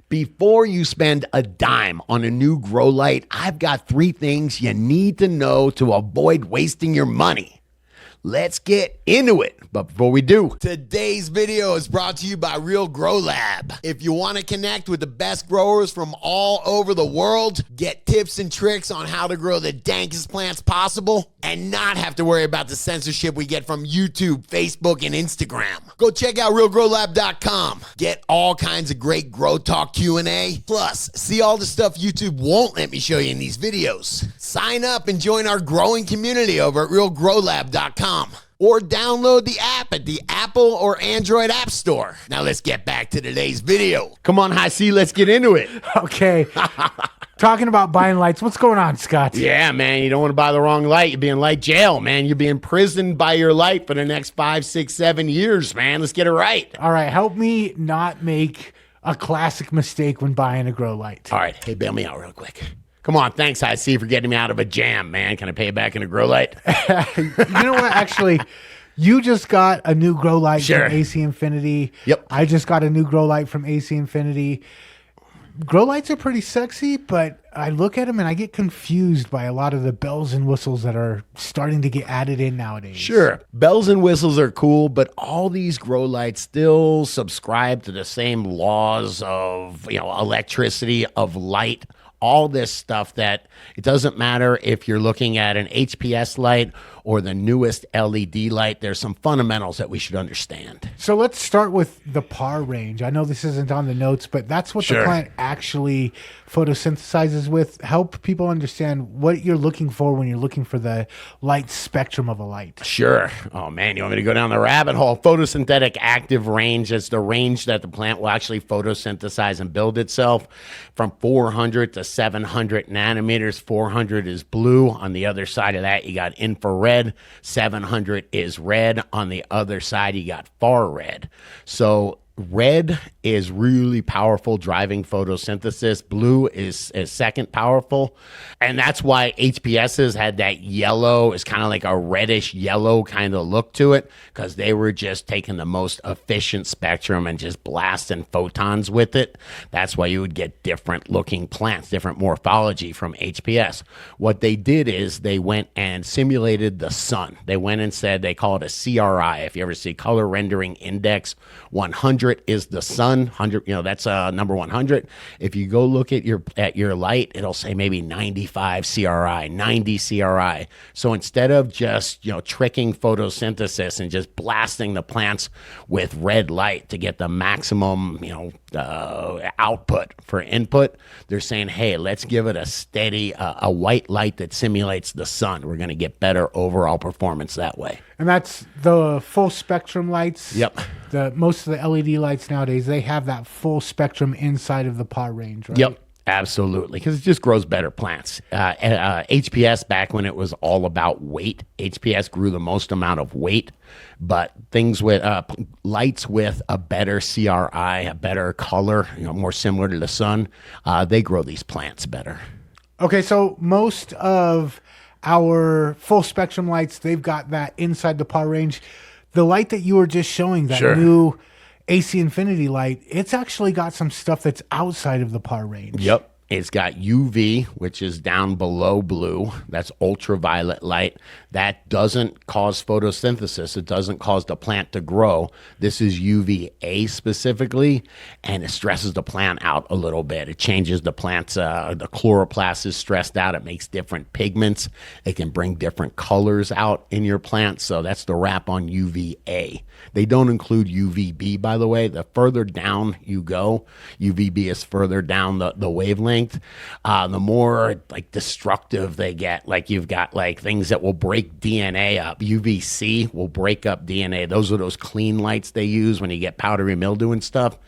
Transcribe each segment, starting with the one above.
Before you spend a dime on a new grow light, I've got 3 things you need to know to avoid wasting your money. Let's get into it. But before we do, today's video is brought to you by Real Grow Lab. If you want to connect with the best growers from all over the world, get tips and tricks on how to grow the dankest plants possible, and not have to worry about the censorship we get from YouTube, Facebook, and Instagram. Go check out realgrowlab.com. Get all kinds of great Grow Talk Q&A. Plus, see all the stuff YouTube won't let me show you in these videos. Sign up and join our growing community over at realgrowlab.com. Or download the app at the Apple or Android App Store. Now let's get back to today's video. Come on, High C, let's get into it. Okay. Talking about buying lights, what's going on, Scott? Yeah, man, you don't want to buy the wrong light. You'll be in light jail, man. You'll be imprisoned by your light for the next 5, 6, 7 years, man. Let's get it right. All right, help me not make a classic mistake when buying a grow light. All right, hey, bail me out real quick. Come on, thanks, High C, for getting me out of a jam, man. Can I pay you back in a grow light? You know what? Actually, you just got a new grow light from AC Infinity. Yep. I just got a new grow light from AC Infinity. Grow lights are pretty sexy, but I look at them and I get confused by a lot of the bells and whistles that are starting to get added in nowadays. Sure. Bells and whistles are cool, but all these grow lights still subscribe to the same laws of, electricity, of light. All this stuff that it doesn't matter if you're looking at an HPS light or the newest LED light. There's some fundamentals that we should understand. So let's start with the PAR range. I know this isn't on the notes, but that's what the plant actually photosynthesizes with. Help people understand what you're looking for when you're looking for the light spectrum of a light. Sure. Oh, man, you want me to go down the rabbit hole? Photosynthetic active range is the range that the plant will actually photosynthesize and build itself from 400 to 700 nanometers. 400 is blue. On the other side of that, you got infrared. 700 is red. On the other side, you got far red. So red is really powerful driving photosynthesis. Blue is second powerful. And that's why HPSs had that yellow, it's kind of like a reddish yellow kind of look to it, because they were just taking the most efficient spectrum and just blasting photons with it. That's why you would get different looking plants, different morphology from HPS. What they did is they went and simulated the sun. They went and said, they call it a CRI. If you ever see color rendering index, 100 is the sun. 100, that's number 100. If you go look at your light, it'll say maybe 95 CRI, 90 CRI. So instead of just tricking photosynthesis and just blasting the plants with red light to get the maximum output for input, they're saying, hey, let's give it a steady a white light that simulates the sun. We're going to get better overall performance that way. And that's the full spectrum lights. Yep. Most of the LED lights nowadays, they have that full spectrum inside of the PAR range, right? Yep. Absolutely, because it just grows better plants. HPS, back when it was all about weight, HPS grew the most amount of weight, but things with lights with a better CRI, a better color, more similar to the sun, they grow these plants better. Okay, so most of our full spectrum lights, they've got that inside the PAR range. The light that you were just showing, that new AC Infinity light, it's actually got some stuff that's outside of the PAR range. Yep. It's got UV, which is down below blue. That's ultraviolet light. That doesn't cause photosynthesis. It doesn't cause the plant to grow. This is UVA specifically, and it stresses the plant out a little bit. It changes the plant's, the chloroplast is stressed out. It makes different pigments. It can bring different colors out in your plant. So that's the wrap on UVA. They don't include UVB, by the way. The further down you go, UVB is further down the wavelength. The more destructive they get. Like you've got things that will break DNA up. UVC will break up DNA. Those are those clean lights they use when you get powdery mildew and stuff.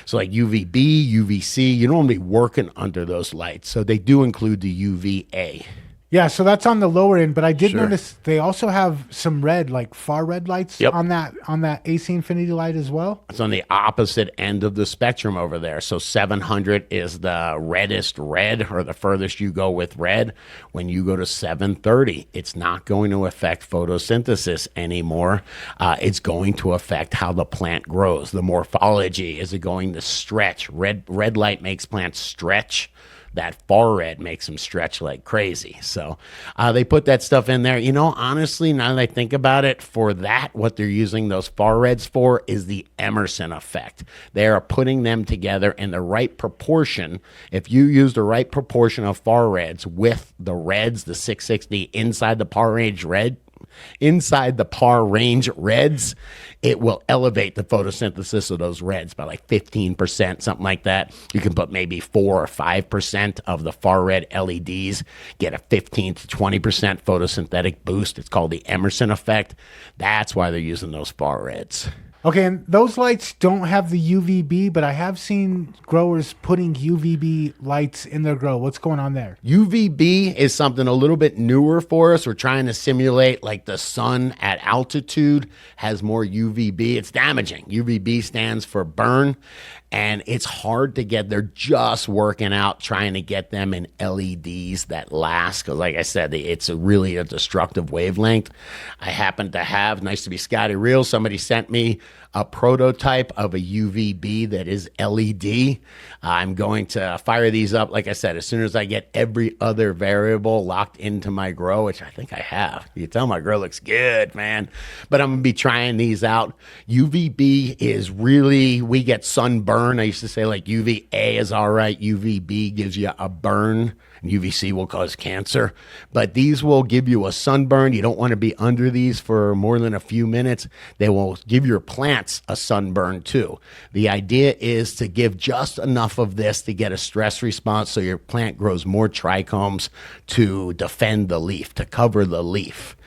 So like UVB, UVC, you don't want to be working under those lights. So they do include the UVA. Yeah, so that's on the lower end, but I did Sure. notice they also have some red, like far red lights Yep. on that AC Infinity light as well. It's on the opposite end of the spectrum over there. So 700 is the reddest red, or the furthest you go with red. When you go to 730, it's not going to affect photosynthesis anymore. It's going to affect how the plant grows. The morphology, is it going to stretch? Red light makes plants stretch. That far red makes them stretch like crazy. So they put that stuff in there. You know, honestly, now that I think about it, for that, what they're using those far reds for is the Emerson effect. They are putting them together in the right proportion. If you use the right proportion of far reds with the reds, the 660 inside the par range reds, it will elevate the photosynthesis of those reds by like 15%, something like that. You can put maybe 4 or 5% of the far red LEDs, get a 15 to 20% photosynthetic boost. It's called the Emerson effect. That's why they're using those far reds. Okay, and those lights don't have the UVB, but I have seen growers putting UVB lights in their grow. What's going on there? UVB is something a little bit newer for us. We're trying to simulate like the sun at altitude has more UVB. It's damaging. UVB stands for burn, and it's hard to get. They're just working out trying to get them in LEDs that last, because like I said, it's really a destructive wavelength. I happen to have, nice to be Scotty Real, somebody sent me a prototype of a UVB that is LED. I'm going to fire these up, like I said, as soon as I get every other variable locked into my grow, which I think I have. You can tell my grow looks good, man. But I'm going to be trying these out. UVB is really, we get sunburn. I used to say like UVA is all right. UVB gives you a burn. UVC will cause cancer, but these will give you a sunburn. You don't want to be under these for more than a few minutes. They will give your plants a sunburn too. The idea is to give just enough of this to get a stress response so your plant grows more trichomes to defend the leaf, to cover the leaf.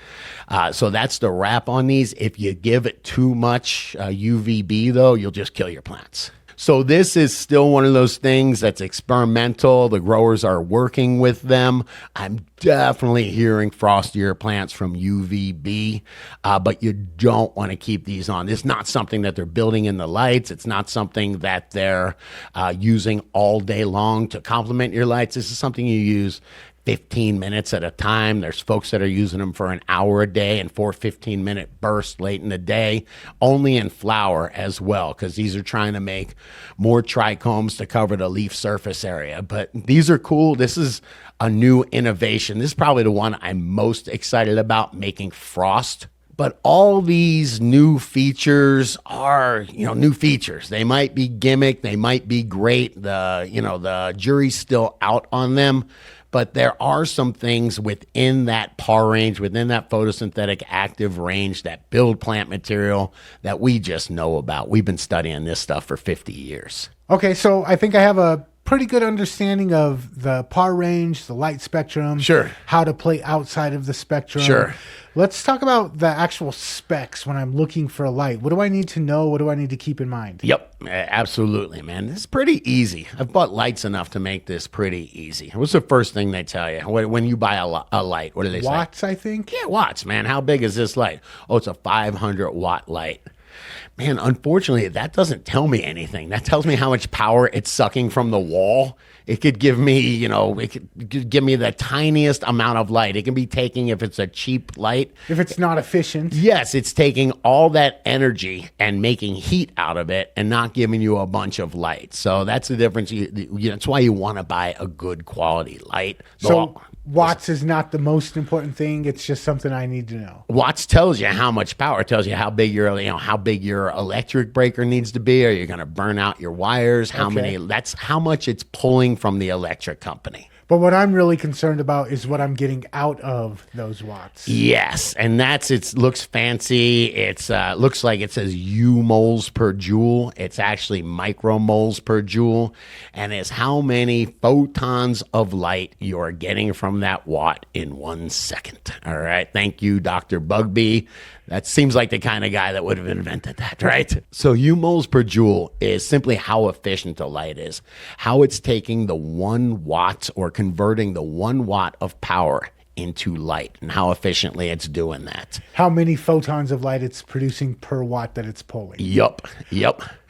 So that's the wrap on these. If you give it too much UVB though, you'll just kill your plants. So this is still one of those things that's experimental. The growers are working with them. I'm definitely hearing frostier plants from UVB, but you don't want to keep these on. It's not something that they're building in the lights. It's not something that they're using all day long to complement your lights. This is something you use 15 minutes at a time. There's folks that are using them for an hour a day and 4 15-minute bursts late in the day, only in flower as well, because these are trying to make more trichomes to cover the leaf surface area. But these are cool. This is a new innovation. This is probably the one I'm most excited about, making frost. But all these new features are, new features. They might be gimmick. They might be great. The jury's still out on them. But there are some things within that par range, within that photosynthetic active range, that build plant material that we just know about. We've been studying this stuff for 50 years. Okay, so I think I have a pretty good understanding of the par range, the light spectrum, Sure. how to play outside of the spectrum. Sure. Let's talk about the actual specs when I'm looking for a light. What do I need to know? What do I need to keep in mind? Yep, absolutely, man. This is pretty easy. I've bought lights enough to make this pretty easy. What's the first thing they tell you when you buy a light? What do they say? Watts, I think. Yeah, watts, man. How big is this light? Oh, it's a 500-watt light. Man, unfortunately, that doesn't tell me anything. That tells me how much power it's sucking from the wall. It could give me, it could give me the tiniest amount of light. It can be taking, if it's a cheap light. If it's not efficient. Yes, it's taking all that energy and making heat out of it and not giving you a bunch of light. So that's the difference. That's why you want to buy a good quality light. So watts is not the most important thing. It's just something I need to know. Watts tells you how much power. It tells you how big your electric breaker needs to be. Are you going to burn out your wires? That's how much it's pulling from the electric company. But what I'm really concerned about is what I'm getting out of those watts. Yes, and it looks fancy. It's looks like it says U moles per joule. It's actually micromoles per joule, and it's how many photons of light you're getting from that watt in 1 second. All right, thank you, Dr. Bugbee. That seems like the kind of guy that would have invented that, right? So U moles per joule is simply how efficient a light is, how it's taking the 1 watt or converting the 1 watt of power into light and how efficiently it's doing that. How many photons of light it's producing per watt that it's pulling. Yep.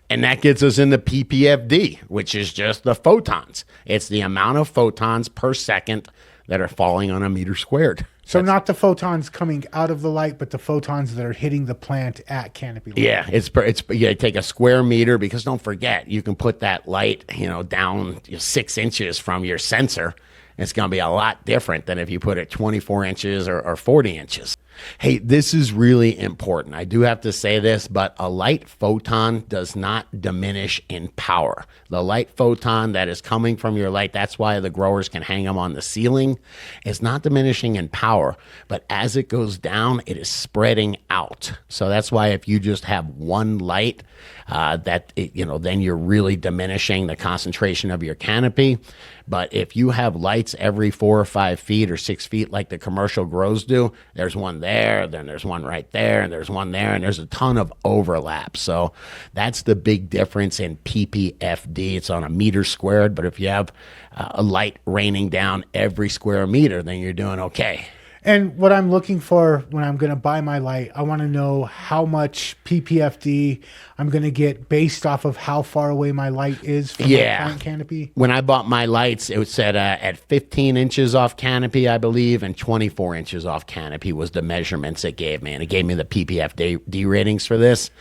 And that gets us into ppfd, which is just the photons. It's the amount of photons per second that are falling on a meter squared. So not the photons coming out of the light, but the photons that are hitting the plant at canopy level. Yeah, it's you take a square meter, because don't forget, you can put that light, down 6 inches from your sensor. It's going to be a lot different than if you put it 24 inches or 40 inches. Hey, this is really important. I do have to say this, but a light photon does not diminish in power. The light photon that is coming from your light, that's why the growers can hang them on the ceiling, is not diminishing in power, but as it goes down, it is spreading out. So that's why if you just have one light, then you're really diminishing the concentration of your canopy. But if you have lights every 4 or 5 feet or 6 feet like the commercial grows do, there's one there, then there's one right there, and there's one there, and there's a ton of overlap. So that's the big difference in ppfd. It's on a meter squared, but if you have a light raining down every square meter, then you're doing okay. And what I'm looking for when I'm going to buy my light, I want to know how much ppfd I'm going to get based off of how far away my light is from my plant canopy. When I bought my lights, it was set at 15 inches off canopy, I believe, and 24 inches off canopy was the measurements it gave me. And it gave me the ppfd ratings for this.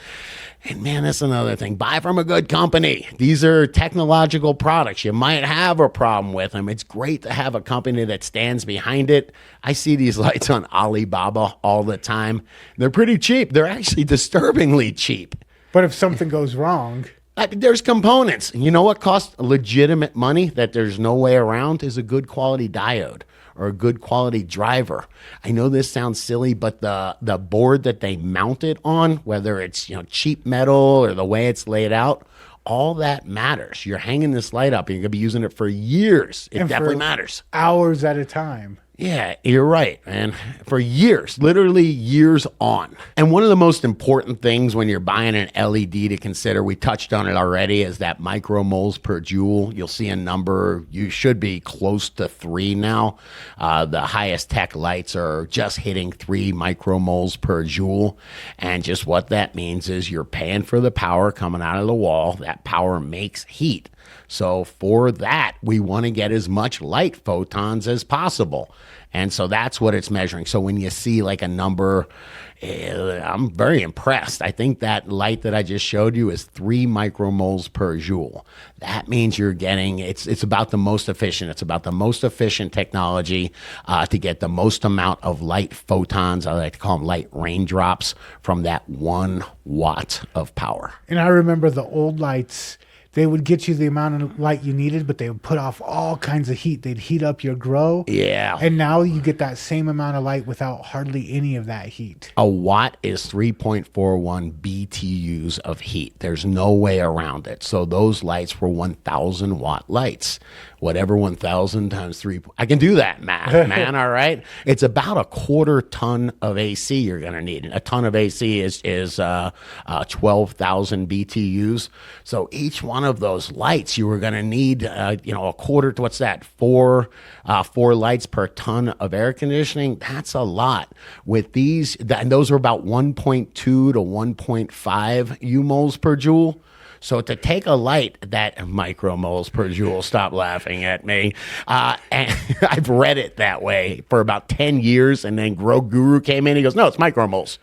And man, that's another thing. Buy from a good company. These are technological products. You might have a problem with them. It's great to have a company that stands behind it. I see these lights on Alibaba all the time. They're pretty cheap. They're actually disturbingly cheap. But if something goes wrong... There's components. You know what costs legitimate money that there's no way around is a good quality diode or a good quality driver. I know this sounds silly, but the board that they mount it on, whether it's cheap metal or the way it's laid out, all that matters. You're hanging this light up and you're going to be using it for years. It definitely matters. Hours at a time. Yeah, you're right, man. For years, literally years on. And one of the most important things when you're buying an LED to consider, we touched on it already, is that micromoles per joule. You'll see a number, you should be close to 3 now. The highest tech lights are just hitting 3 micromoles per joule. And just what that means is you're paying for the power coming out of the wall. That power makes heat. So for that, we want to get as much light photons as possible. And so that's what it's measuring. So when you see like a number, I'm very impressed. I think that light that I just showed you is 3 micromoles per joule. That means you're getting, it's about the most efficient. It's about the most efficient technology to get the most amount of light photons. I like to call them light raindrops from that 1 watt of power. And I remember the old lights, they would get you the amount of light you needed, but they would put off all kinds of heat. They'd heat up your grow. Yeah. And now you get that same amount of light without hardly any of that heat. A watt is 3.41 BTUs of heat. There's no way around it. So those lights were 1,000 watt lights. Whatever 1,000 times 3, I can do that math, man, all right? It's about a 1/4 ton of AC you're going to need. A ton of AC is 12,000 BTUs. So each one of those lights, you were going to need, a 1/4, what's that, 4 lights per ton of air conditioning. That's a lot. With these, and those are about 1.2 to 1.5 U-moles per joule. So to take a light that micromoles per joule, stop laughing at me. And I've read it that way for about 10 years. And then Grow Guru came in. He goes, no, it's micromoles.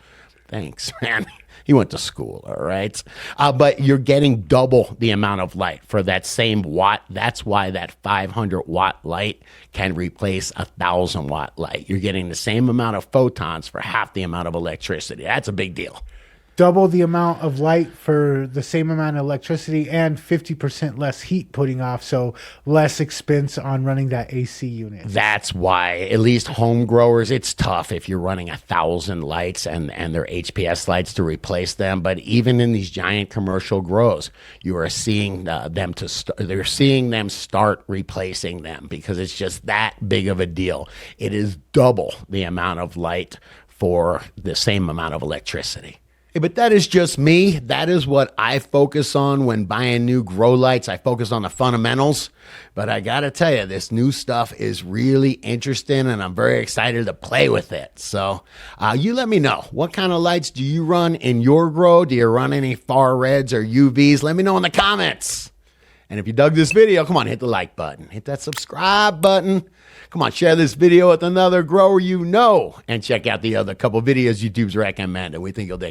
Thanks, man. He went to school, all right? But you're getting double the amount of light for that same watt. That's why that 500 watt light can replace a 1,000 watt light. You're getting the same amount of photons for half the amount of electricity. That's a big deal. Double the amount of light for the same amount of electricity and 50% less heat putting off, so less expense on running that AC unit. That's why, at least home growers, it's tough if you're running 1,000 lights and they're HPS lights to replace them. But even in these giant commercial grows, you are seeing they're seeing them start replacing them because it's just that big of a deal. It is double the amount of light for the same amount of electricity. Hey, but that is just me. That is what I focus on when buying new grow lights. I focus on the fundamentals. But I got to tell you, this new stuff is really interesting, and I'm very excited to play with it. So you let me know. What kind of lights do you run in your grow? Do you run any far reds or UVs? Let me know in the comments. And if you dug this video, come on, hit the like button. Hit that subscribe button. Come on, share this video with another grower you know. And check out the other couple videos YouTube's recommended. We think you'll dig.